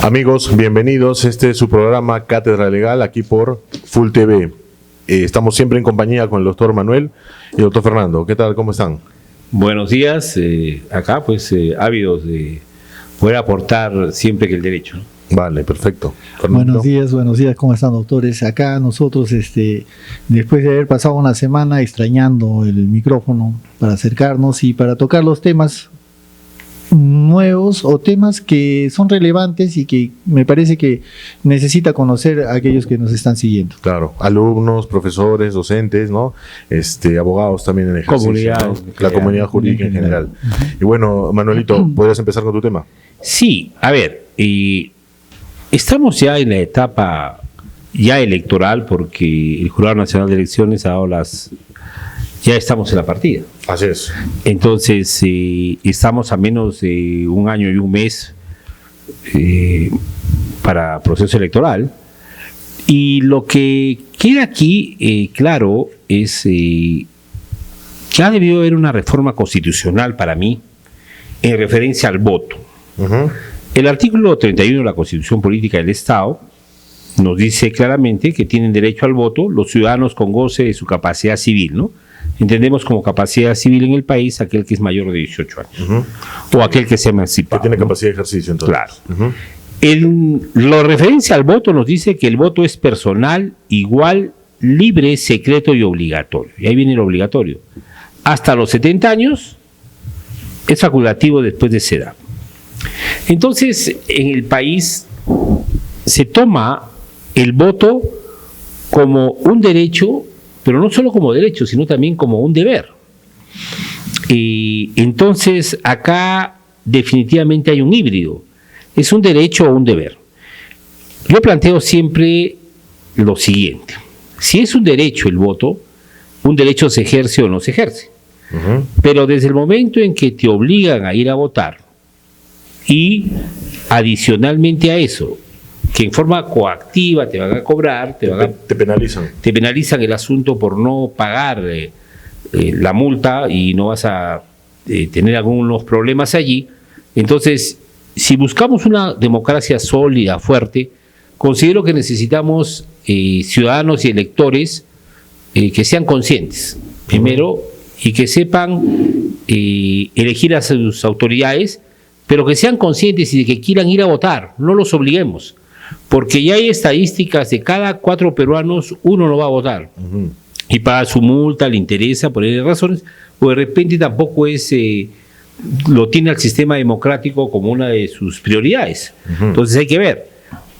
Amigos, bienvenidos. Este es su programa Cátedra Legal, aquí por Full TV. Estamos siempre en compañía con el doctor Manuel y el doctor Fernando. ¿Qué tal? ¿Cómo están? Buenos días. Acá, pues, ávidos de poder aportar siempre que el derecho, ¿no? Vale, perfecto. Fernando. Buenos días, ¿cómo están, doctores? Acá nosotros, después de haber pasado una semana extrañando el micrófono para acercarnos y para tocar los temas nuevos o temas que son relevantes y que me parece que necesita conocer a aquellos que nos están siguiendo. Claro, alumnos, profesores, docentes, ¿no? Abogados también en ejercicio, comunidad, ¿no? La comunidad jurídica en general. Y bueno, Manuelito, ¿podrías empezar con tu tema? Sí, a ver, estamos ya en la etapa ya electoral porque el Jurado Nacional de Elecciones ha dado ya estamos en la partida. Así es. Entonces, estamos a menos de un año y un mes para proceso electoral. Y lo que queda aquí, claro, es que ha debido haber una reforma constitucional para mí en referencia al voto. Uh-huh. El artículo 31 de la Constitución Política del Estado nos dice claramente que tienen derecho al voto los ciudadanos con goce de su capacidad civil, ¿no? Entendemos como capacidad civil en el país aquel que es mayor de 18 años, uh-huh, o aquel que se emancipa. Que tiene capacidad de ejercicio, entonces. Claro. Uh-huh. Lo referencia al voto nos dice que el voto es personal, igual, libre, secreto y obligatorio. Y ahí viene el obligatorio. Hasta los 70 años es facultativo después de esa edad. Entonces, en el país se toma el voto como un derecho, pero no solo como derecho, sino también como un deber. Entonces, acá definitivamente hay un híbrido. ¿Es un derecho o un deber? Yo planteo siempre lo siguiente. Si es un derecho el voto, un derecho se ejerce o no se ejerce. Uh-huh. Pero desde el momento en que te obligan a ir a votar y adicionalmente a eso, que en forma coactiva te van a cobrar, te penalizan. Te penalizan el asunto por no pagar la multa y no vas a tener algunos problemas allí. Entonces, si buscamos una democracia sólida, fuerte, considero que necesitamos ciudadanos y electores que sean conscientes, primero, y que sepan elegir a sus autoridades, pero que sean conscientes y de que quieran ir a votar, no los obliguemos. Porque ya hay estadísticas de cada 4 peruanos, 1 no va a votar. Uh-huh. Y paga su multa, le interesa, por esas razones, o de repente tampoco lo tiene el sistema democrático como una de sus prioridades. Uh-huh. Entonces hay que ver.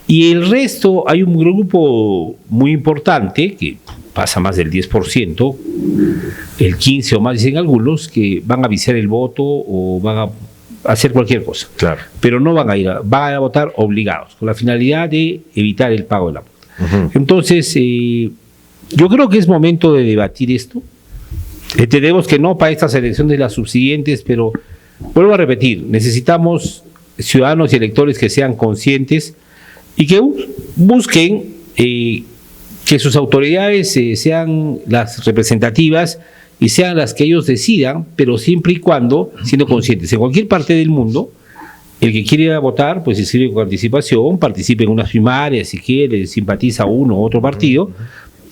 Y el resto, hay un grupo muy importante, que pasa más del 10%, el 15% o más dicen algunos, que van a viciar el voto o van a hacer cualquier cosa. Claro. Pero no van a votar obligados, con la finalidad de evitar el pago de la multa. Uh-huh. Entonces, yo creo que es momento de debatir esto. Entendemos que no para estas elecciones las subsiguientes, pero vuelvo a repetir, necesitamos ciudadanos y electores que sean conscientes y que busquen que sus autoridades sean las representativas y sean las que ellos decidan, pero siempre y cuando siendo conscientes. En cualquier parte del mundo, el que quiere ir a votar, pues se inscribe con anticipación, participe en unas primarias, si quiere, simpatiza a uno u otro partido,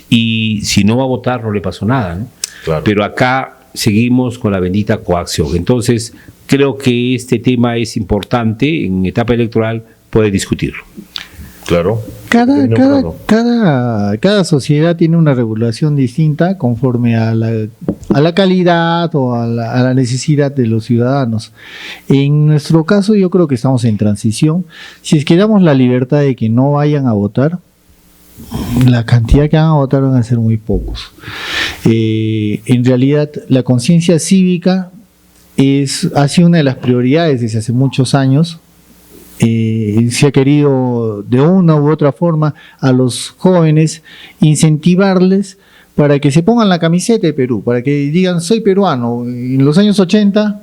y si no va a votar no le pasó nada, ¿no? Claro. Pero acá seguimos con la bendita coacción. Entonces, creo que este tema es importante en etapa electoral poder discutirlo. Claro. Cada sociedad tiene una regulación distinta conforme a la calidad o a la necesidad de los ciudadanos. En nuestro caso, yo creo que estamos en transición. Si es que damos la libertad de que no vayan a votar, la cantidad que van a votar van a ser muy pocos. En realidad, la conciencia cívica ha sido una de las prioridades desde hace muchos años. Se ha querido de una u otra forma a los jóvenes incentivarles para que se pongan la camiseta de Perú, para que digan soy peruano. En los años 80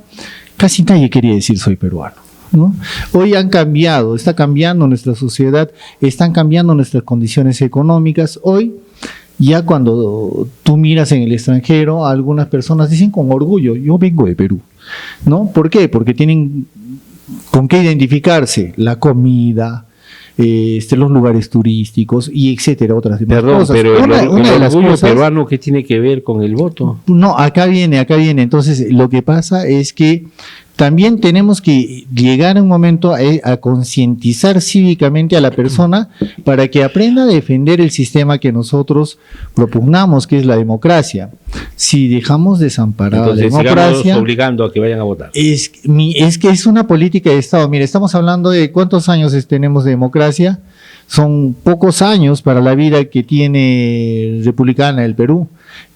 casi nadie quería decir soy peruano, ¿no? Hoy está cambiando nuestra sociedad, están cambiando nuestras condiciones económicas. Hoy ya cuando tú miras en el extranjero, algunas personas dicen con orgullo, yo vengo de Perú, ¿no? ¿Por qué? Porque tienen con qué identificarse, la comida, los lugares turísticos y etcétera, otras demás Perdón, cosas. pero Una de las orgullo cosas, peruano, ¿qué tiene que ver con el voto? no, acá viene. Entonces, lo que pasa es que también tenemos que llegar a un momento a concientizar cívicamente a la persona para que aprenda a defender el sistema que nosotros propugnamos, que es la democracia. Si dejamos desamparada la Entonces, democracia, sigamos obligando a que vayan a votar. es que es una política de Estado. Mire, estamos hablando de cuántos años tenemos de democracia. Son pocos años para la vida que tiene republicana el Perú.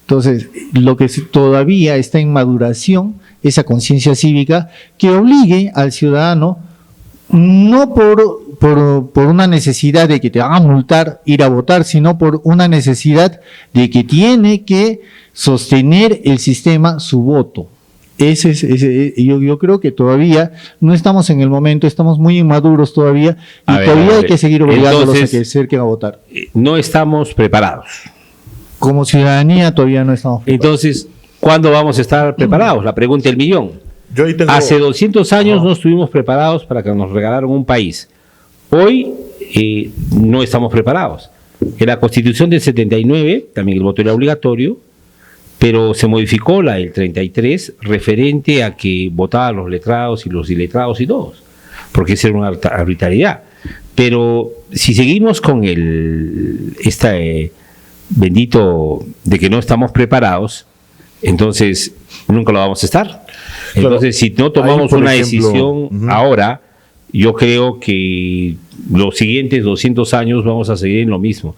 Entonces, lo que todavía está en maduración, esa conciencia cívica que obligue al ciudadano, no por una necesidad de que te van a multar ir a votar, sino por una necesidad de que tiene que sostener el sistema su voto. Yo creo que todavía no estamos en el momento, estamos muy inmaduros todavía y todavía hay que seguir obligándolos a que se acerquen a votar. No estamos preparados. Como ciudadanía todavía no estamos preparados. Entonces, ¿cuándo vamos a estar preparados? La pregunta del millón. Yo ahí tengo... Hace 200 años no estuvimos preparados para que nos regalaran un país. Hoy no estamos preparados. En la Constitución del 79 también el voto era obligatorio, pero se modificó la del 33 referente a que votaban los letrados y los iletrados y todos, porque esa era una arbitrariedad. Pero si seguimos con bendito de que no estamos preparados, entonces nunca lo vamos a estar. Entonces, si no tomamos una decisión ahora, yo creo que los siguientes 200 años vamos a seguir en lo mismo.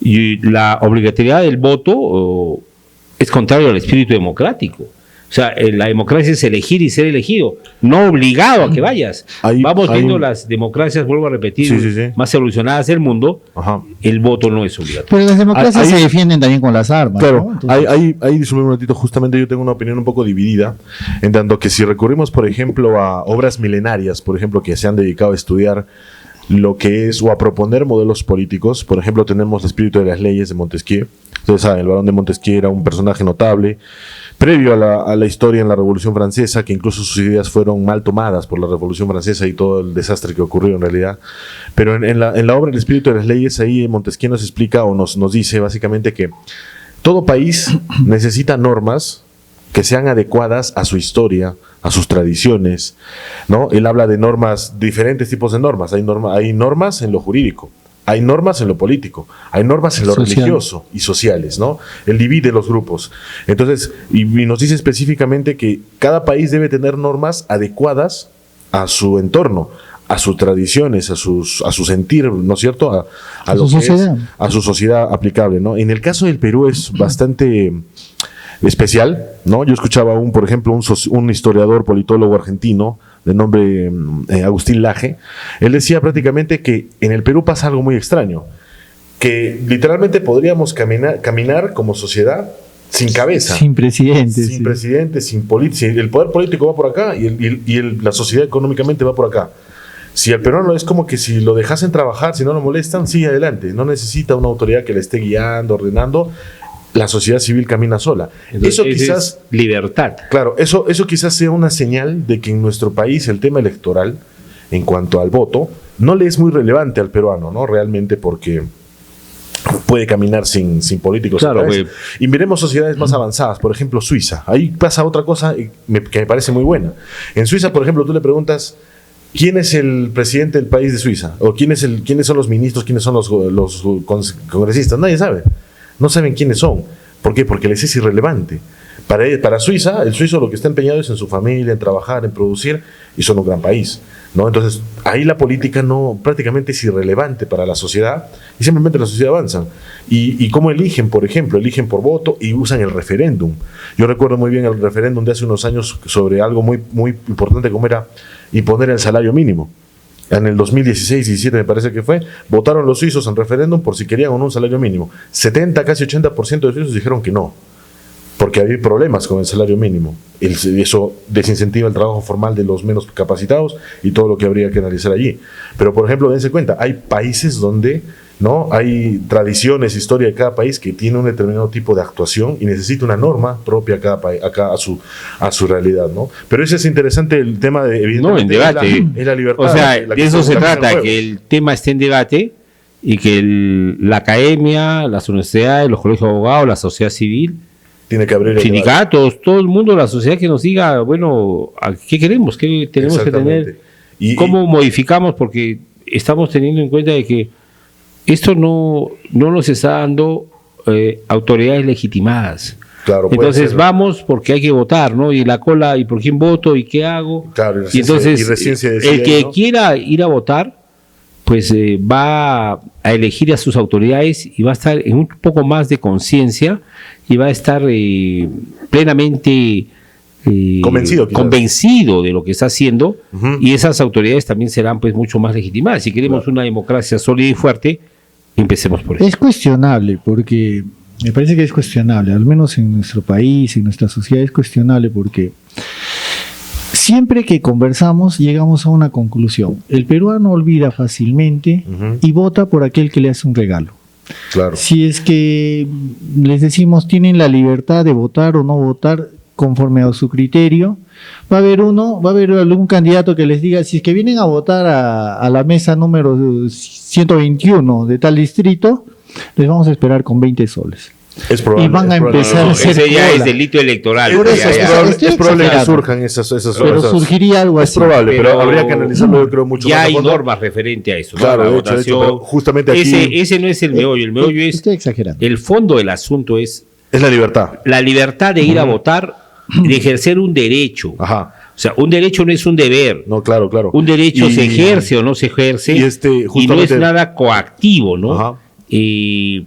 Y la obligatoriedad del voto es contrario al espíritu democrático. O sea, la democracia es elegir y ser elegido, no obligado a que vayas. Vamos viendo las democracias, vuelvo a repetir, más evolucionadas del mundo. Ajá. El voto no es obligatorio. Pero las democracias se defienden también con las armas. Claro, ¿no? Ahí disculpe un ratito, justamente yo tengo una opinión un poco dividida, en tanto que si recurrimos, por ejemplo, a obras milenarias, por ejemplo, que se han dedicado a estudiar lo que es, o a proponer modelos políticos. Por ejemplo, tenemos el espíritu de las leyes de Montesquieu. Ustedes saben, el barón de Montesquieu era un personaje notable, previo a la historia en la Revolución Francesa, que incluso sus ideas fueron mal tomadas por la Revolución Francesa y todo el desastre que ocurrió en realidad. Pero en la obra El espíritu de las leyes, ahí Montesquieu nos explica o nos dice básicamente que todo país necesita normas que sean adecuadas a su historia, a sus tradiciones, ¿no? Él habla de normas, diferentes tipos de normas. Hay normas en lo jurídico, hay normas en lo político, hay normas en lo religioso y sociales, ¿no? Él divide los grupos. Entonces, y nos dice específicamente que cada país debe tener normas adecuadas a su entorno, a sus tradiciones, a su sentir, ¿no es cierto? A lo que es, a su sociedad aplicable, ¿no? En el caso del Perú es bastante especial, ¿no? Yo escuchaba por ejemplo, un historiador politólogo argentino de nombre Agustín Laje. Él decía prácticamente que en el Perú pasa algo muy extraño, que literalmente podríamos caminar como sociedad sin cabeza, sin presidente, sin política. El poder político va por acá y la sociedad económicamente va por acá. Si el peruano es como que si lo dejasen trabajar, si no lo molestan, sigue adelante, no necesita una autoridad que le esté guiando, ordenando. La sociedad civil camina sola. Entonces, eso quizás es libertad. Claro, eso quizás sea una señal de que en nuestro país el tema electoral, en cuanto al voto, no le es muy relevante al peruano, ¿no? Realmente, porque puede caminar sin políticos. Claro, y miremos sociedades más avanzadas, por ejemplo Suiza. Ahí pasa otra cosa que me parece muy buena. En Suiza, por ejemplo, tú le preguntas ¿quién es el presidente del país de Suiza? O quiénes son los ministros, quiénes son los congresistas. Nadie sabe. No saben quiénes son. ¿Por qué? Porque les es irrelevante. Para Suiza, el suizo lo que está empeñado es en su familia, en trabajar, en producir, y son un gran país, ¿no? Entonces, ahí la política prácticamente es irrelevante para la sociedad, y simplemente la sociedad avanza. Y cómo eligen, por ejemplo, eligen por voto y usan el referéndum. Yo recuerdo muy bien el referéndum de hace unos años sobre algo muy, muy importante como era imponer el salario mínimo. En el 2016-17 me parece que fue, votaron los suizos en referéndum por si querían o no un salario mínimo. 70, casi 80% de suizos dijeron que no, porque había problemas con el salario mínimo. Eso desincentiva el trabajo formal de los menos capacitados y todo lo que habría que analizar allí. Pero, por ejemplo, dense cuenta, hay países donde ¿no? Hay tradiciones, historia de cada país que tiene un determinado tipo de actuación y necesita una norma propia a cada país, a su realidad, ¿no? Pero ese es interesante el tema de, evidentemente, No, en debate. es la libertad. O sea, la de eso se está en trata, juego. que el tema esté en debate y que la academia, las universidades, los colegios de abogados, la sociedad civil, Tiene que abrir el debate. sindicatos, todo el mundo, la sociedad que nos diga, bueno, ¿qué queremos? ¿Qué tenemos que tener? Exactamente. Y- ¿Cómo modificamos? Porque estamos teniendo en cuenta de que esto no nos está dando autoridades legitimadas. Claro, puede Entonces ser. vamos porque hay que votar, ¿no? Y la cola, ¿y por quién voto? ¿Y qué hago? Claro, y entonces recién se decide, el que ¿no? quiera ir a votar, pues va a elegir a sus autoridades y va a estar en un poco más de conciencia y va a estar plenamente Convencido, quizás. convencido de lo que está haciendo. Ujú. Y esas autoridades también serán pues mucho más legitimadas. Si queremos una democracia sólida y fuerte, empecemos por eso. Es cuestionable, porque me parece que es cuestionable, al menos en nuestro país, en nuestra sociedad es cuestionable, porque siempre que conversamos llegamos a una conclusión. El peruano olvida fácilmente Ujú. y vota por aquel que le hace un regalo. Claro. Si es que les decimos tienen la libertad de votar o no votar conforme a su criterio, va a haber algún candidato que les diga, si es que vienen a votar a la mesa número 121 de tal distrito, les vamos a esperar con 20 soles. Es probable. Y van a es probable. empezar a hacer Ese ya cola. es delito electoral. Por eso, Ya, ya. Es probable, Estoy es probable que exagerando. surjan esas Pero esas- surgiría algo Es así. probable, pero Pero habría que analizarlo, yo creo, mucho ya más a hay fondo. normas referente a eso. ¿no? Claro, La de hecho, votación. pero justamente aquí Ese no es el meollo. El meollo es Estoy exagerando. el fondo del asunto es es la libertad. la libertad de ir a votar, de ejercer un derecho. Ajá. O sea, un derecho no es un deber. No, claro, claro. Un derecho Y- se ejerce o no se ejerce y y no justamente- es nada coactivo, ¿no? Ajá. Y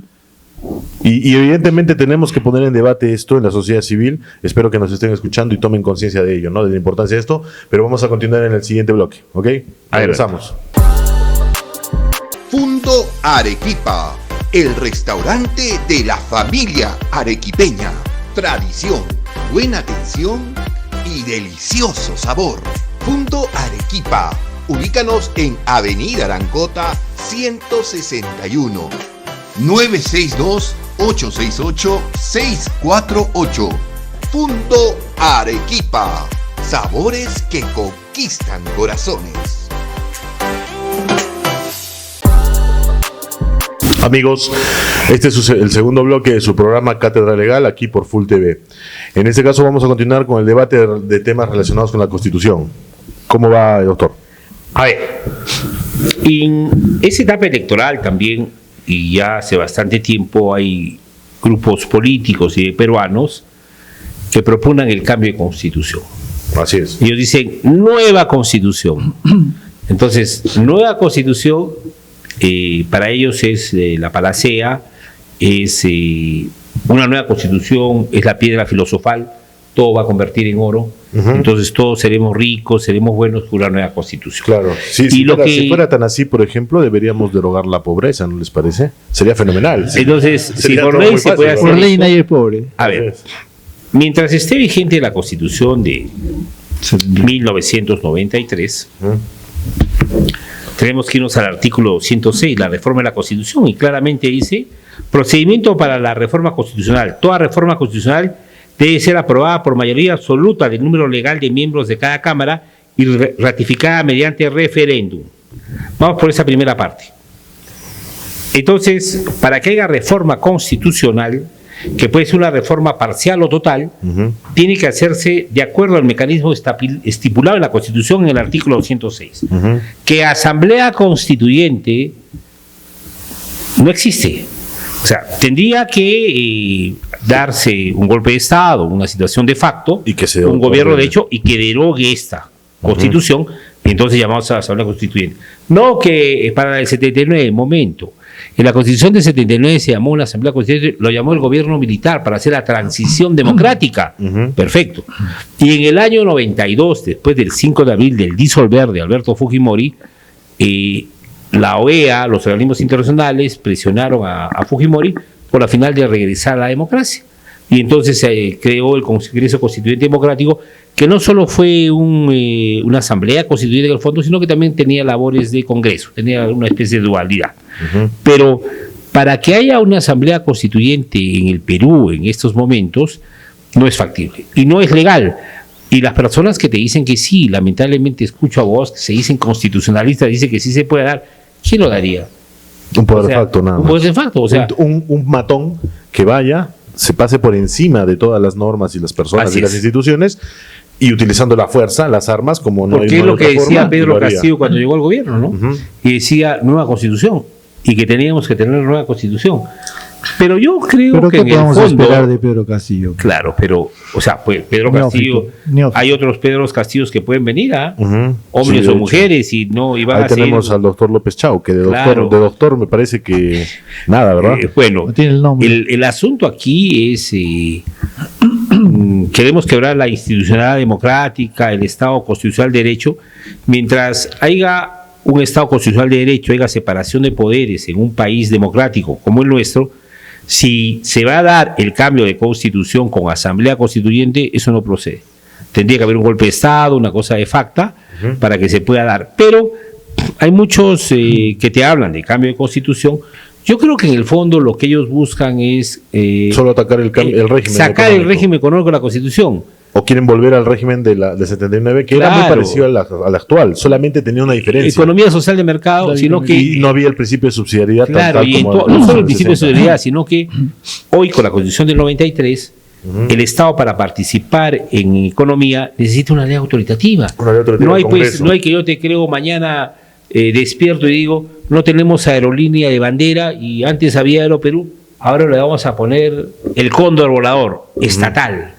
Y evidentemente tenemos que poner en debate esto en la sociedad civil. Espero que nos estén escuchando y tomen conciencia de ello, ¿no? De la importancia de esto. Pero vamos a continuar en el siguiente bloque, ¿ok? Regresamos. Fundo Arequipa, el restaurante de la familia arequipeña. Tradición, buena atención y delicioso sabor. Fundo Arequipa. Ubícanos en Avenida Arancota 161. 962-868-648. Fundo Arequipa. Sabores que conquistan corazones. Amigos, este es el segundo bloque de su programa Cátedra Legal aquí por Full TV. En este caso vamos a continuar con el debate de temas relacionados con la Constitución. ¿Cómo va, doctor? a ver, en esa etapa electoral también, y ya hace bastante tiempo, hay grupos políticos y peruanos que proponen el cambio de constitución. Así es. Ellos dicen nueva constitución. Entonces, nueva constitución para ellos es la panacea, es una nueva constitución, es la piedra filosofal, todo va a convertir en oro. Ujú. Entonces todos seremos ricos, seremos buenos con una nueva constitución. Claro. Sí, Y si, lo fuera, que- si fuera tan así, por ejemplo, deberíamos derogar la pobreza, ¿no les parece? Sería fenomenal. Entonces, si Sería por todo ley muy se fácil, puede ¿no? hacer Por ley esto, nadie es pobre. a ver, mientras esté vigente la constitución de 1993, Ujú. tenemos que irnos al artículo 106, la reforma de la Constitución, y claramente dice, procedimiento para la reforma constitucional. Toda reforma constitucional debe ser aprobada por mayoría absoluta del número legal de miembros de cada Cámara y ratificada mediante referéndum. Vamos por esa primera parte. Entonces, para que haya reforma constitucional, que puede ser una reforma parcial o total, Ujú. tiene que hacerse de acuerdo al mecanismo estipulado en la Constitución en el artículo 106. Ujú. Que asamblea constituyente no existe. O sea, tendría que darse un golpe de Estado, una situación de facto, Y que se un gobierno de otorgue. hecho y que derogue esta constitución, y entonces llamamos a la asamblea constituyente. No que para el 79, momento. En la constitución del 79 se llamó una asamblea constituyente, lo llamó el gobierno militar para hacer la transición democrática. Ujú. Perfecto. Y en el año 92, después del 5 de abril del disolver de Alberto Fujimori, la OEA, los organismos internacionales, presionaron a Fujimori por la final de regresar a la democracia. y entonces se creó el Congreso Constituyente Democrático, que no solo fue una asamblea constituyente en el fondo, sino que también tenía labores de Congreso, tenía una especie de dualidad. Pero para que haya una asamblea constituyente en el Perú en estos momentos, no es factible y no es legal. Y las personas que te dicen que sí, lamentablemente escucho a vos que se dicen constitucionalistas, dicen que sí se puede dar, ¿quién lo daría? Un poder de facto, nada más. Un poder de facto, o sea, un matón que vaya, se pase por encima de todas las normas y las personas Así y las es. instituciones, y utilizando la fuerza, las armas, como no hay porque es lo que otra decía forma, Pedro lo haría. Castillo cuando llegó al gobierno, ¿no? Y decía nueva constitución, y que teníamos que tener nueva constitución. Pero yo creo Pero que ¿qué en el podemos fondo, esperar de Pedro Castillo? claro, pero, o sea, pues Pedro Neófito, Castillo, neófito. hay otros Pedros Castillos que pueden venir, ¿ah? Ujú. Hombres Sí, de o hecho. mujeres, y no, y van Ahí a seguir. tenemos al doctor López Chau, que de Claro. doctor me parece que nada, ¿verdad? Bueno, No tiene el nombre. el asunto aquí es, queremos quebrar la institucionalidad democrática, el Estado constitucional de derecho, mientras haya un Estado constitucional de derecho, haya separación de poderes en un país democrático como el nuestro. Si se va a dar el cambio de constitución con asamblea constituyente, eso no procede. Tendría que haber un golpe de Estado, una cosa de facta, para que se pueda dar. Pero hay muchos que te hablan de cambio de constitución. Yo creo que en el fondo lo que ellos buscan es Solo atacar el régimen sacar el económico. régimen económico de la constitución. O quieren volver al régimen de 79, que era muy Claro. parecido al actual, solamente tenía una diferencia. Economía social de mercado, La sino que Y no había el principio de subsidiariedad claro, tal y en como no solo el en principio de 60. solidaridad, sino que hoy con la Constitución del 93, el Estado para participar en economía necesita una ley autoritativa. Una ley autoritativa No hay, del pues, Congreso. no hay que yo te creo mañana despierto y digo, no tenemos aerolínea de bandera y antes había Aeroperú, ahora le vamos a poner el cóndor volador estatal.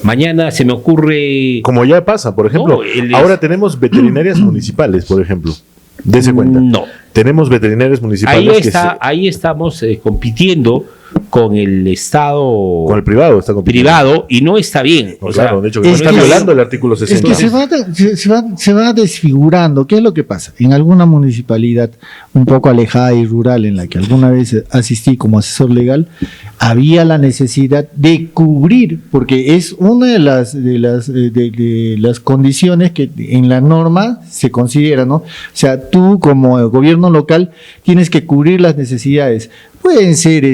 Mañana se me ocurre... Como ya pasa, por ejemplo, No, ahora tenemos veterinarias municipales, por ejemplo. Dese cuenta. No. Tenemos veterinarias municipales Ahí estamos compitiendo con el Estado con el privado está compitiendo. privado y no está bien. No, O sea, claro, de hecho, es está que- violando el artículo Es 60. que se va desfigurando. ¿Qué es lo que pasa? En alguna municipalidad un poco alejada y rural en la que alguna vez asistí como asesor legal, había la necesidad de cubrir, porque es una de las condiciones que en la norma se considera, ¿no? O sea, tú como gobierno local tienes que cubrir las necesidades. Pueden ser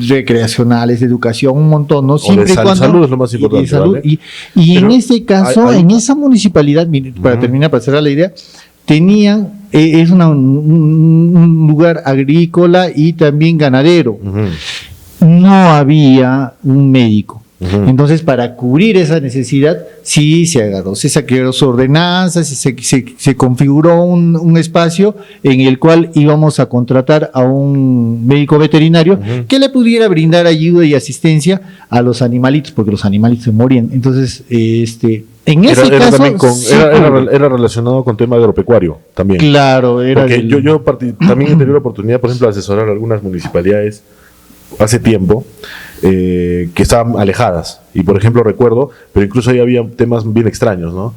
recreacionales, de educación, un montón, ¿no? Siempre y cuando salud es lo más y importante, salud, ¿vale? y en Pero este caso, hay- en esa municipalidad, mire, para terminar, para cerrar la idea, tenían, es un lugar agrícola y también ganadero. Ujú. No había un médico. Ujú. Entonces, para cubrir esa necesidad, sí se agarró, se saqueó su ordenanza, se configuró un espacio en el cual íbamos a contratar a un médico veterinario que le pudiera brindar ayuda y asistencia a los animalitos, porque los animalitos se morían. Entonces, en ese Era caso, también sí cubre. era relacionado con tema agropecuario también. Claro, era Porque del- también he tenido la oportunidad, por ejemplo, de asesorar a algunas municipalidades hace tiempo que estaban alejadas. Y, por ejemplo, recuerdo, pero incluso ahí había temas bien extraños, ¿no?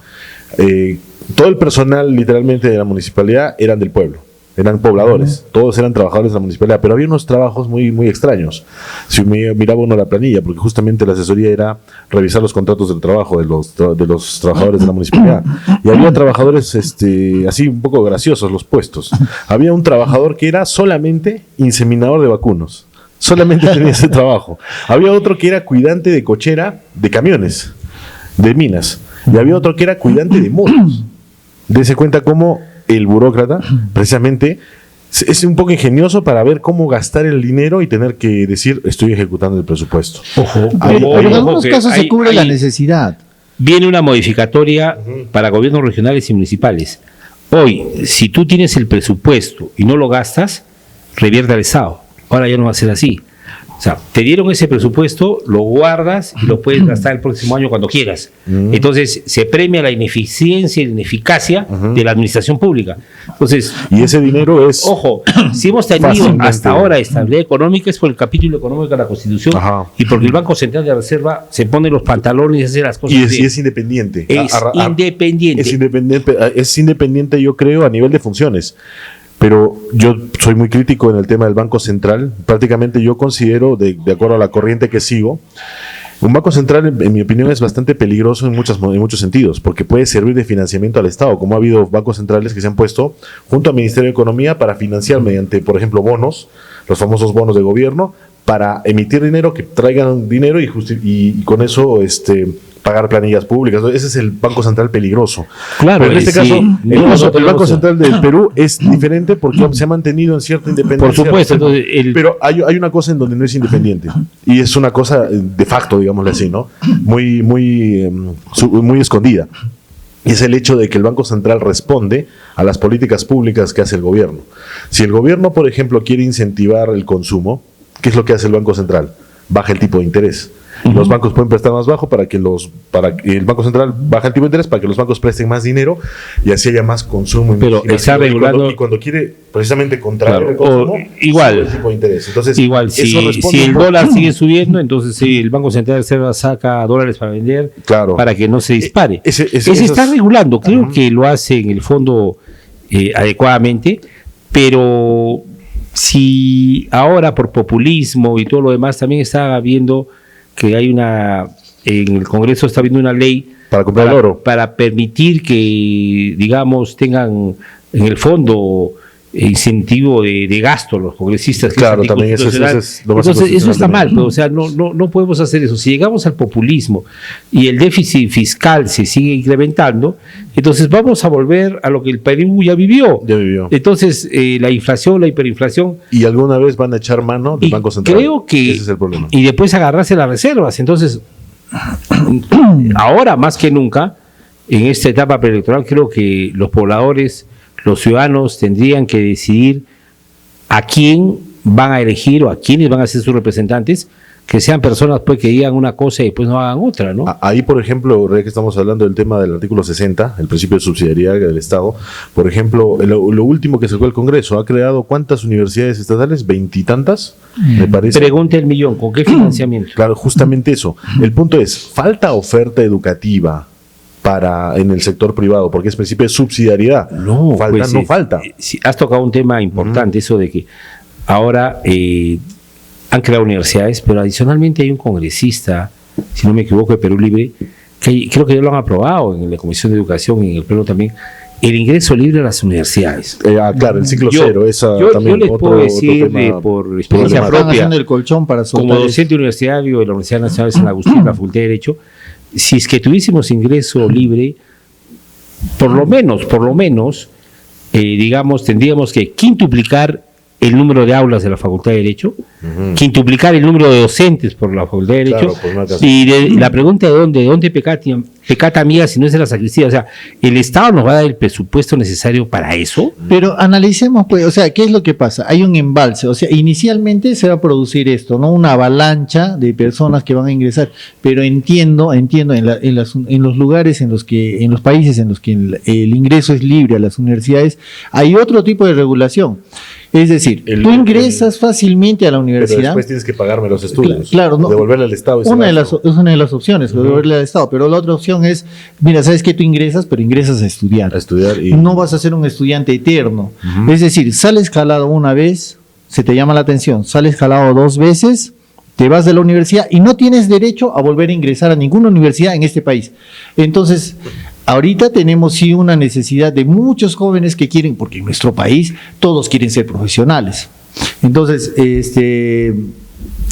Todo el personal, literalmente, de la municipalidad eran del pueblo. Eran pobladores, todos eran trabajadores de la municipalidad, pero había unos trabajos muy, muy extraños. Si miraba uno la planilla, porque justamente la asesoría era revisar los contratos del trabajo de los trabajadores de la municipalidad. Y había trabajadores así un poco graciosos los puestos. Había un trabajador que era solamente inseminador de vacunos. Solamente tenía ese trabajo. Había otro que era cuidante de cochera de camiones, de minas. Y había otro que era cuidante de motos. Dese cuenta cómo el burócrata, precisamente, es un poco ingenioso para ver cómo gastar el dinero y tener que decir, estoy ejecutando el presupuesto. Ojo, Pero en ojo, algunos que casos se hay- cubre la hay- necesidad. Viene una modificatoria para gobiernos regionales y municipales. Hoy, si tú tienes el presupuesto y no lo gastas, revierte al Estado. Ahora ya no va a ser así. O sea, te dieron ese presupuesto, lo guardas y lo puedes gastar el próximo año cuando quieras. Entonces, se premia la ineficiencia y la ineficacia de la administración pública. Entonces, Y ese dinero es... ojo, si hemos tenido Fácilmente. hasta ahora estabilidad económica es por el capítulo económico de la Constitución Ajá. y porque el Banco Central de Reserva se pone los pantalones y hace las cosas Y es, bien. y es independiente. Es independiente. Es independiente, yo creo, a nivel de funciones. Pero yo soy muy crítico en el tema del Banco Central. Prácticamente yo considero, de acuerdo a la corriente que sigo, un Banco Central, en mi opinión, es bastante peligroso en muchos sentidos, porque puede servir de financiamiento al Estado, como ha habido bancos centrales que se han puesto junto al Ministerio de Economía para financiar mediante, por ejemplo, bonos, los famosos bonos de gobierno, para emitir dinero, que traigan dinero y con eso pagar planillas públicas. Ese es el Banco Central peligroso. Claro, pero en este caso, el Banco Central del Perú es diferente porque se ha mantenido en cierta independencia. Por supuesto. Entonces, pero hay una cosa en donde no es independiente. Y es una cosa de facto, digámosle así, ¿no? Muy escondida. Y es el hecho de que el Banco Central responde a las políticas públicas que hace el gobierno. Si el gobierno, por ejemplo, quiere incentivar el consumo, ¿qué es lo que hace el Banco Central? Baja el tipo de interés. Los bancos pueden prestar más bajo para que el Banco Central baja el tipo de interés para que los bancos presten más dinero y así haya más consumo. Pero está regulando. Y cuando quiere precisamente contraer el consumo, igual, el tipo de interés. Entonces, igual si el dólar sigue subiendo, entonces el Banco Central de Reserva saca dólares para vender, para que no se dispare. Ese está regulando. Creo que lo hace en el fondo adecuadamente, pero si ahora por populismo y todo lo demás también está viendo que hay en el Congreso está habiendo una ley para comprar el oro, para permitir que, digamos, tengan en el fondo incentivo de gasto los congresistas. Claro, también eso es lo más. Entonces, eso está mal, pero, o sea, no podemos hacer eso. Si llegamos al populismo y el déficit fiscal se sigue incrementando, entonces vamos a volver a lo que el Perú ya vivió. Entonces, la inflación, la hiperinflación. Y alguna vez van a echar mano del Banco Central. Creo que. Ese es el problema. Y después agarrarse las reservas. Entonces, ahora más que nunca, en esta etapa preelectoral, creo que los pobladores, los ciudadanos tendrían que decidir a quién van a elegir o a quiénes van a ser sus representantes, que sean personas pues que digan una cosa y después no hagan otra, ¿no? Ahí, por ejemplo, que estamos hablando del tema del artículo 60, el principio de subsidiariedad del Estado, por ejemplo, lo último que sacó el Congreso, ha creado ¿cuántas universidades estatales? ¿20 y tantas? Me parece. Pregunta el millón, ¿con qué financiamiento? Claro, justamente eso. El punto es, falta oferta educativa en el sector privado, porque es principio de subsidiariedad. No falta. Si has tocado un tema importante, eso de que ahora han creado universidades, pero adicionalmente hay un congresista, si no me equivoco, de Perú Libre, que creo que ya lo han aprobado en la Comisión de Educación y en el Pleno también, el ingreso libre a las universidades. Claro, el ciclo cero. Yo les puedo decir por experiencia propia, el colchón para como docente universitario de la Universidad Nacional de San Agustín, la Facultad de Derecho, si es que tuviésemos ingreso libre, por lo menos, digamos, tendríamos que quintuplicar el número de aulas de la Facultad de Derecho, quintuplicar el número de docentes por la Facultad de Derecho, y la pregunta de dónde pecata mía si no es de la sacristía. O sea, ¿el Estado nos va a dar el presupuesto necesario para eso? Pero analicemos, pues, o sea, ¿qué es lo que pasa? Hay un embalse, o sea, inicialmente se va a producir esto, ¿no? Una avalancha de personas que van a ingresar, pero entiendo en los lugares en los países en los que el ingreso es libre a las universidades, hay otro tipo de regulación. Es decir, tú ingresas fácilmente a la universidad. Pero después tienes que pagarme los estudios. Claro, no, devolverle al Estado. Es una de las opciones, devolverle al Estado. Pero la otra opción es, mira, sabes que tú ingresas, pero ingresas a estudiar. No vas a ser un estudiante eterno. Es decir, sales jalado una vez, se te llama la atención. Sales jalado 2 veces, te vas de la universidad y no tienes derecho a volver a ingresar a ninguna universidad en este país. Entonces, ahorita tenemos sí una necesidad de muchos jóvenes que quieren, porque en nuestro país todos quieren ser profesionales. Entonces,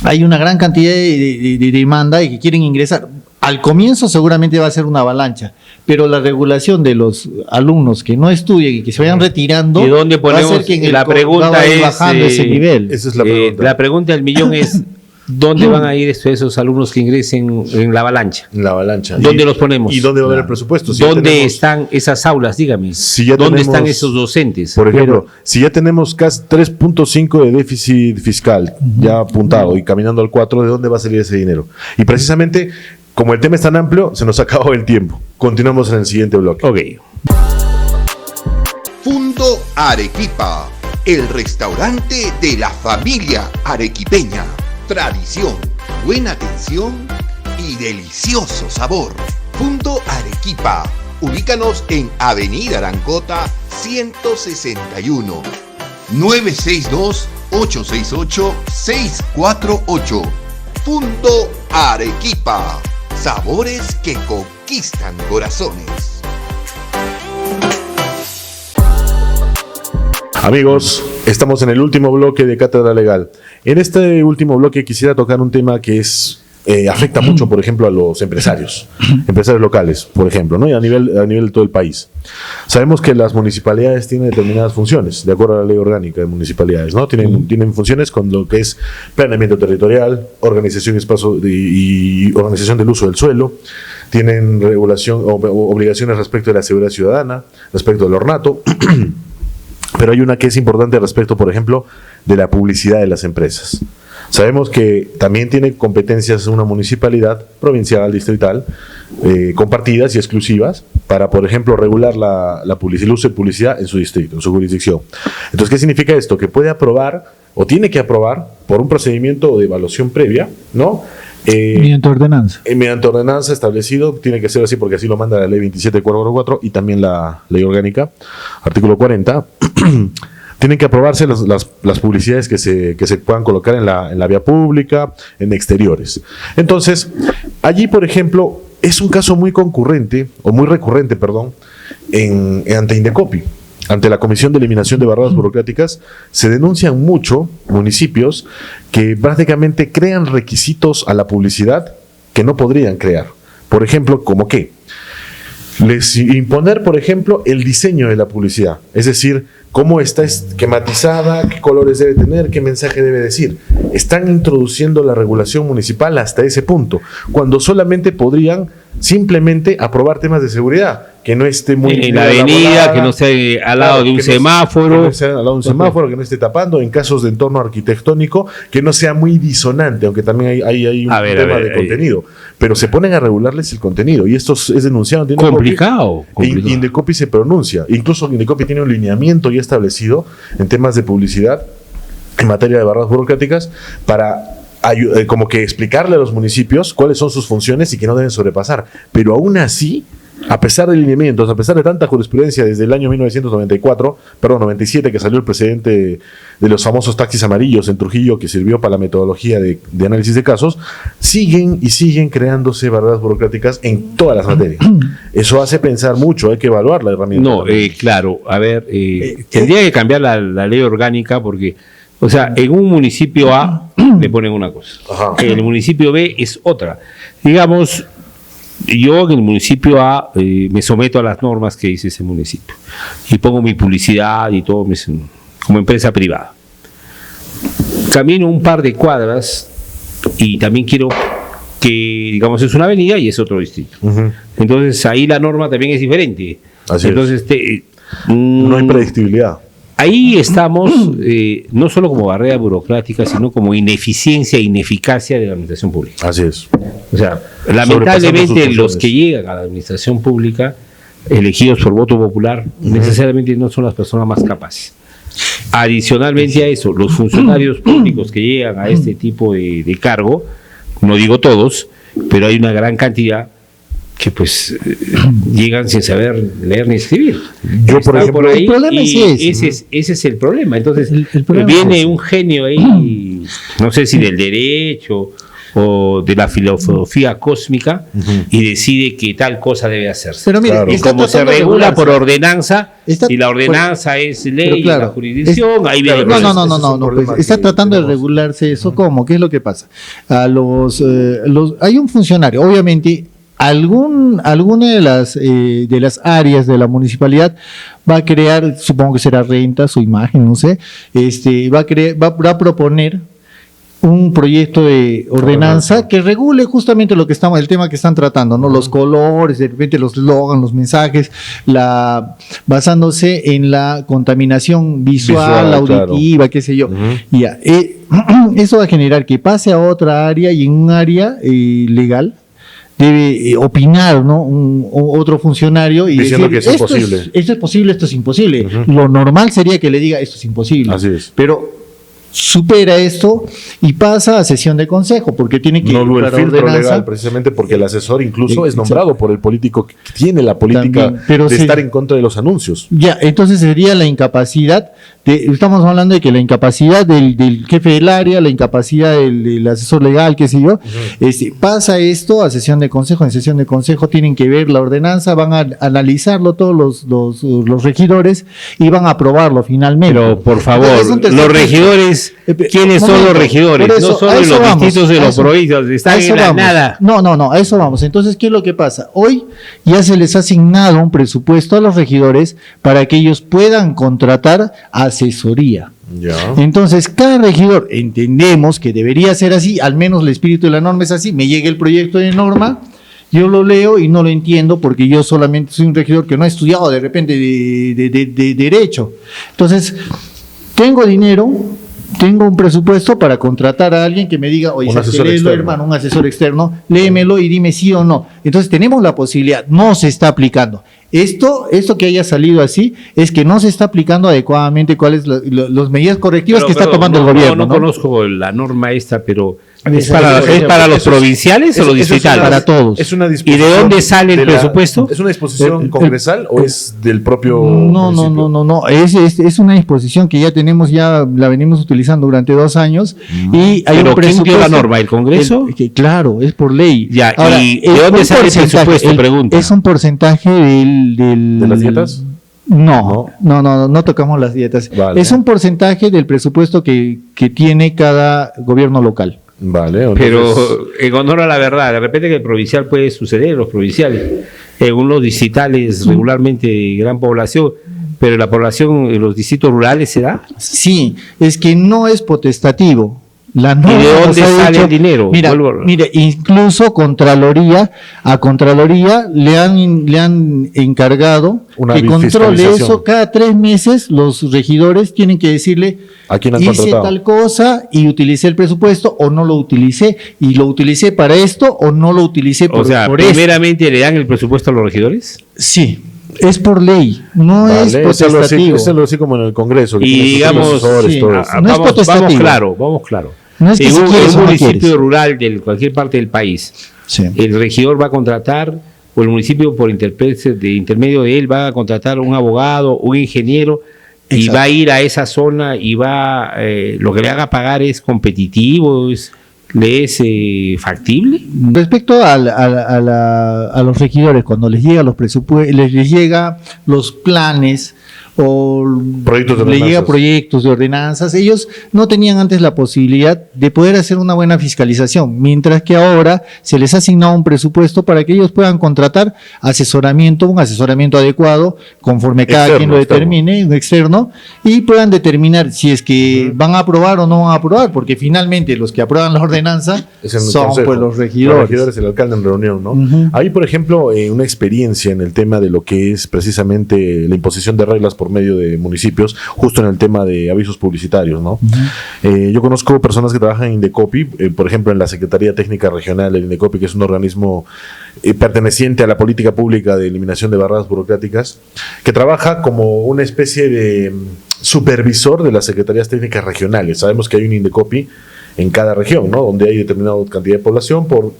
hay una gran cantidad de demanda y que quieren ingresar. Al comienzo seguramente va a ser una avalancha, pero la regulación de los alumnos que no estudien y que se vayan retirando, ¿y dónde ponemos? Va a ser que la pregunta es bajando ese nivel. Esa es la pregunta. La pregunta del millón es ¿dónde van a ir esos alumnos que ingresen en la avalancha? En la avalancha. ¿Dónde los ponemos? ¿Y dónde va a haber el presupuesto? ¿Dónde están esas aulas? Dígame. ¿Dónde están esos docentes? Por ejemplo, si ya tenemos casi 3.5 de déficit fiscal ya apuntado y caminando al 4, ¿de dónde va a salir ese dinero? Y precisamente, como el tema es tan amplio, se nos acabó el tiempo. Continuamos en el siguiente bloque. Ok. Fundo Arequipa, el restaurante de la familia arequipeña. Tradición, buena atención y delicioso sabor. Fundo Arequipa. Ubícanos en Avenida Arancota 161. 962-868-648. Punto Arequipa. Sabores que conquistan corazones. Amigos, estamos en el último bloque de Cátedra Legal. En este último bloque quisiera tocar un tema que afecta mucho, por ejemplo, a los empresarios locales, por ejemplo, ¿no? Y a nivel de todo el país. Sabemos que las municipalidades tienen determinadas funciones, de acuerdo a la ley orgánica de municipalidades, ¿no? Tienen funciones con lo que es planeamiento territorial, organización y organización del uso del suelo, tienen regulación o obligaciones respecto de la seguridad ciudadana, respecto del ornato. Pero hay una que es importante respecto, por ejemplo, de la publicidad de las empresas. Sabemos que también tiene competencias una municipalidad provincial, distrital, compartidas y exclusivas para, por ejemplo, regular el uso de publicidad en su distrito, en su jurisdicción. Entonces, ¿qué significa esto? Que puede aprobar o tiene que aprobar por un procedimiento de evaluación previa, ¿no? Mediante ordenanza. Mediante ordenanza establecido, tiene que ser así porque así lo manda la ley 27.444 y también la ley orgánica, artículo 40. Tienen que aprobarse las publicidades que se puedan colocar en la vía pública, en exteriores. Entonces, allí, por ejemplo, es un caso muy recurrente, ante Indecopi. Ante la Comisión de Eliminación de Barreras Burocráticas, se denuncian mucho municipios que prácticamente crean requisitos a la publicidad que no podrían crear. Por ejemplo, ¿cómo qué? Les imponer, por ejemplo, el diseño de la publicidad. Es decir, cómo está esquematizada, qué colores debe tener, qué mensaje debe decir. Están introduciendo la regulación municipal hasta ese punto, cuando solamente podrían simplemente aprobar temas de seguridad, que no esté muy en la avenida, que no esté al lado de un semáforo, que no esté al lado de un semáforo, que no esté tapando, en casos de entorno arquitectónico, que no sea muy disonante, aunque también hay un tema de contenido, pero se ponen a regularles el contenido, y esto es denunciado. Complicado. Indecopi se pronuncia, incluso Indecopi tiene un lineamiento ya establecido en temas de publicidad, en materia de barreras burocráticas, para como que explicarle a los municipios cuáles son sus funciones y que no deben sobrepasar. Pero aún así, a pesar de lineamientos, a pesar de tanta jurisprudencia desde el año 97, que salió el precedente de los famosos taxis amarillos en Trujillo, que sirvió para la metodología de análisis de casos, siguen creándose barreras burocráticas en todas las materias. Eso hace pensar mucho, hay que evaluar la herramienta. No, claro, a ver, tendría que cambiar la ley orgánica porque, o sea, en un municipio A le ponen una cosa, en el municipio B es otra. Digamos, yo en el municipio A me someto a las normas que dice ese municipio y pongo mi publicidad y todo como empresa privada. Camino un par de cuadras y también quiero que, digamos, es una avenida y es otro distrito. Entonces ahí la norma también es diferente. Entonces no hay predictibilidad. Ahí estamos, no solo como barrera burocrática, sino como ineficiencia e ineficacia de la administración pública. Así es. O sea, lamentablemente los que llegan a la administración pública, elegidos por voto popular, necesariamente no son las personas más capaces. Adicionalmente a eso, los funcionarios públicos que llegan a este tipo de cargo, no digo todos, pero hay una gran cantidad que pues llegan sin saber leer ni escribir. Yo, por ejemplo, por ahí, el problema es ese es el problema. Entonces, el problema viene es un genio ahí, no sé si del derecho o de la filosofía cósmica, y decide que tal cosa debe hacerse. Pero mira, y como se regula por ordenanza, y la ordenanza es ley, claro, la jurisdicción, ahí viene. No, pues, está tratando de regularse eso. ¿Cómo? ¿Qué es lo que pasa? Hay un funcionario, obviamente. Alguna de las áreas de la municipalidad va a crear, supongo que será renta, su imagen, no sé, va a proponer un proyecto de ordenanza que regule justamente el tema que están tratando, ¿no? Los colores, de repente los slogans, los mensajes, basándose en la contaminación visual auditiva, claro, qué sé yo. Ya, eso va a generar que pase a otra área, y en un área legal debe opinar, ¿no? Otro funcionario y diciendo decir, que es imposible. Esto es posible, esto es imposible. Lo normal sería que le diga esto es imposible. Así es. Pero supera esto y pasa a sesión de consejo, porque tiene que No hubo el para filtro ordenanza. legal, precisamente porque el asesor incluso es nombrado por el político que tiene la política También, pero de sí. estar en contra de los anuncios. Ya, entonces sería la incapacidad, estamos hablando de que la incapacidad del jefe del área, la incapacidad del asesor legal, qué sé yo, pasa esto a sesión de consejo. En sesión de consejo tienen que ver la ordenanza, van a analizarlo todos los regidores y van a aprobarlo finalmente. Pero, por favor, Entonces, es un tercer los punto. regidores, ¿quiénes son Momento, los regidores? por eso, No solo a en eso los vamos, distritos de a los eso- provincias, a están eso en vamos. Granada. No, a eso vamos. Entonces, ¿qué es lo que pasa? Hoy ya se les ha asignado un presupuesto a los regidores para que ellos puedan contratar asesoría. Ya. Entonces, cada regidor, entendemos que debería ser así, al menos el espíritu de la norma es así, me llega el proyecto de norma, yo lo leo y no lo entiendo porque yo solamente soy un regidor que no ha estudiado de repente de derecho. Entonces, tengo dinero, tengo un presupuesto para contratar a alguien que me diga, oye, Un ¿sabes qué? asesor Léelo, externo. hermano, un asesor externo, léemelo y dime sí o no. Entonces, tenemos la posibilidad, no se está aplicando. Esto que haya salido así es que no se está aplicando adecuadamente cuáles las medidas correctivas que está Pero, tomando no, el gobierno. No ¿no? conozco la norma esta, pero ¿es Eso- para, eso- es para los eso es- provinciales o los Eso es distritales? para todos. Es una ¿Y disposición. de dónde sale el de la- presupuesto? ¿Es una disposición congresal o es del propio No, municipio? no. Es una disposición que ya tenemos, ya la venimos utilizando durante 2 años y hay ¿Pero un quién dio presupuesto. la norma? ¿El Congreso? Claro, es por ley. Ya, ¿y de es dónde un sale el porcentaje, presupuesto? Pregunta. Es un porcentaje del ¿De las dietas? No tocamos las dietas. Vale. Es un porcentaje del presupuesto que tiene cada gobierno local. Vale, entonces- Pero en honor a la verdad, de repente que el provincial puede suceder, los provinciales, en unos distritales regularmente de gran población, pero la población en los distritos rurales se da. Sí, es que no es potestativo. La norma de dónde nos ha sale el dinero? Mira, Vuelvo- mire, incluso a Contraloría le han encargado Una que controle fiscalización. eso. Cada 3 meses los regidores tienen que decirle, ¿A quién han hice contratado? tal cosa y utilicé el presupuesto o no lo utilicé, y lo utilicé para esto o no lo utilicé O sea, por esto. primeramente le dan el presupuesto a los regidores. Sí, es por ley, no Vale, es es algo así- potestativo. es algo así como en el Congreso. que Y tiene sus digamos, asesores, sí, todo ah, eso. no es vamos potestativo. claro. No es que en si un, quieres en o un no municipio quieres. rural de cualquier parte del país, Sí. el regidor va a contratar, o el municipio por intermedio de él va a contratar un abogado, un ingeniero, y Exacto. va a ir a esa zona y lo que le haga pagar es competitivo, le es factible. Respecto a los regidores, cuando les llega los presupuestos, les llega los planes o Proyectos de le llega ordenanzas. proyectos de ordenanzas, ellos no tenían antes la posibilidad de poder hacer una buena fiscalización, mientras que ahora se les ha asignado un presupuesto para que ellos puedan contratar un asesoramiento adecuado, conforme cada Externo, quien lo externo. determine, un externo, y puedan determinar si es que van a aprobar o no van a aprobar, porque finalmente los que aprueban la ordenanza Es en el son consejo. pues los regidores. el alcalde en reunión, ¿no? Ujú. Hay, por ejemplo, una experiencia en el tema de lo que es precisamente la imposición de reglas por medio de municipios, justo en el tema de avisos publicitarios, ¿no? Yo conozco personas que trabajan en Indecopi, por ejemplo, en la Secretaría Técnica Regional del Indecopi, que es un organismo perteneciente a la política pública de eliminación de barreras burocráticas, que trabaja como una especie de supervisor de las secretarías técnicas regionales. Sabemos que hay un Indecopi en cada región, ¿no? Donde hay determinada cantidad de población por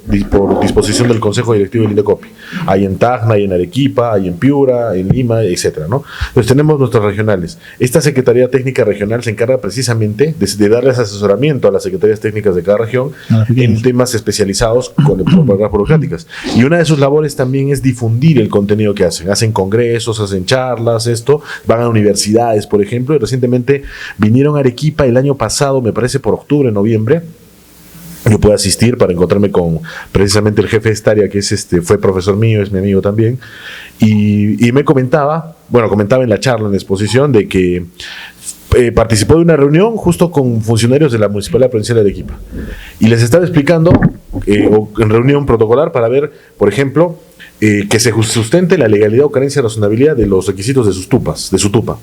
disposición del Consejo Directivo del Indecopi. Hay en Tacna, hay en Arequipa, hay en Piura, en Lima, etcétera, ¿no? Entonces tenemos nuestros regionales. Esta Secretaría Técnica Regional se encarga precisamente de darles asesoramiento a las secretarías técnicas de cada región en temas especializados con barreras burocráticas. Y una de sus labores también es difundir el contenido que hacen. Hacen congresos, hacen charlas, van a universidades, por ejemplo, y recientemente vinieron a Arequipa el año pasado, me parece por octubre, noviembre. Yo pude asistir para encontrarme con precisamente el jefe de esta área, que es fue profesor mío, es mi amigo también, y me comentaba en la charla, en la exposición, de que participó de una reunión justo con funcionarios de la Municipalidad Provincial de Arequipa, y les estaba explicando, en reunión protocolar, para ver, por ejemplo, que se sustente la legalidad o carencia de razonabilidad de los requisitos de su tupa.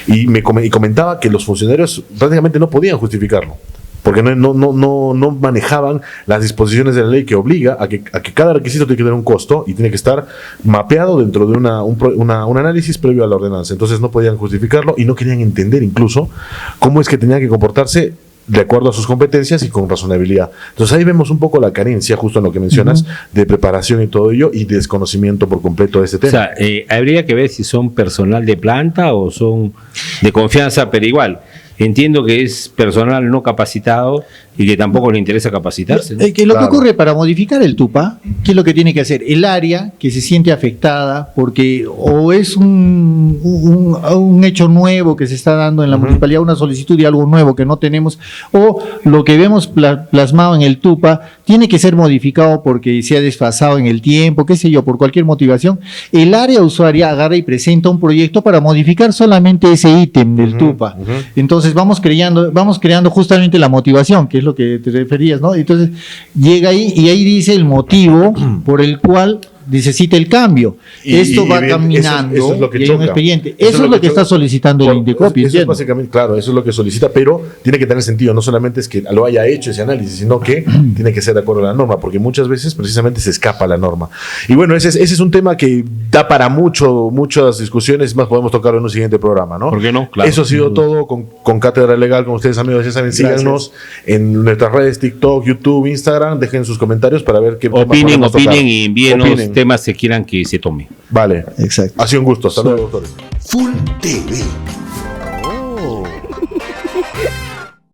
Y comentaba que los funcionarios prácticamente no podían justificarlo, porque no manejaban las disposiciones de la ley que obliga a que cada requisito tiene que tener un costo y tiene que estar mapeado dentro de un análisis previo a la ordenanza. Entonces no podían justificarlo y no querían entender incluso cómo es que tenían que comportarse de acuerdo a sus competencias y con razonabilidad. Entonces ahí vemos un poco la carencia, justo en lo que mencionas, de preparación y todo ello, y desconocimiento por completo de este tema. O sea, habría que ver si son personal de planta o son de confianza, pero igual, entiendo que es personal no capacitado y que tampoco le interesa capacitarse, ¿no? Lo que ocurre para modificar el TUPA, ¿qué es lo que tiene que hacer? El área que se siente afectada porque o es un hecho nuevo que se está dando en la municipalidad, una solicitud de algo nuevo que no tenemos, o lo que vemos plasmado en el TUPA tiene que ser modificado porque se ha desfasado en el tiempo, qué sé yo, por cualquier motivación. El área usuaria agarra y presenta un proyecto para modificar solamente ese ítem del TUPA. Entonces vamos creando justamente la motivación, que es lo que te referías, ¿no? Entonces llega ahí y ahí dice el motivo por el cual necesita el cambio. Esto va caminando eso es lo que y hay choca. un expediente. Eso es lo que está solicitando el Indecopi. Eso es básicamente, claro, eso es lo que solicita, pero tiene que tener sentido. No solamente es que lo haya hecho ese análisis, sino que tiene que ser de acuerdo a la norma, porque muchas veces precisamente se escapa la norma. Y bueno, ese es un tema que da para muchas discusiones, más podemos tocarlo en un siguiente programa, ¿no? ¿Por qué no? Claro. Eso ha sido todo con Cátedra Legal, con ustedes amigos, ya saben, síganos en nuestras redes, TikTok, YouTube, Instagram, dejen sus comentarios para ver qué opinen y envíenos temas que quieran que se tome. Vale, exacto. Ha sido un gusto. Hasta luego, doctores. Full TV.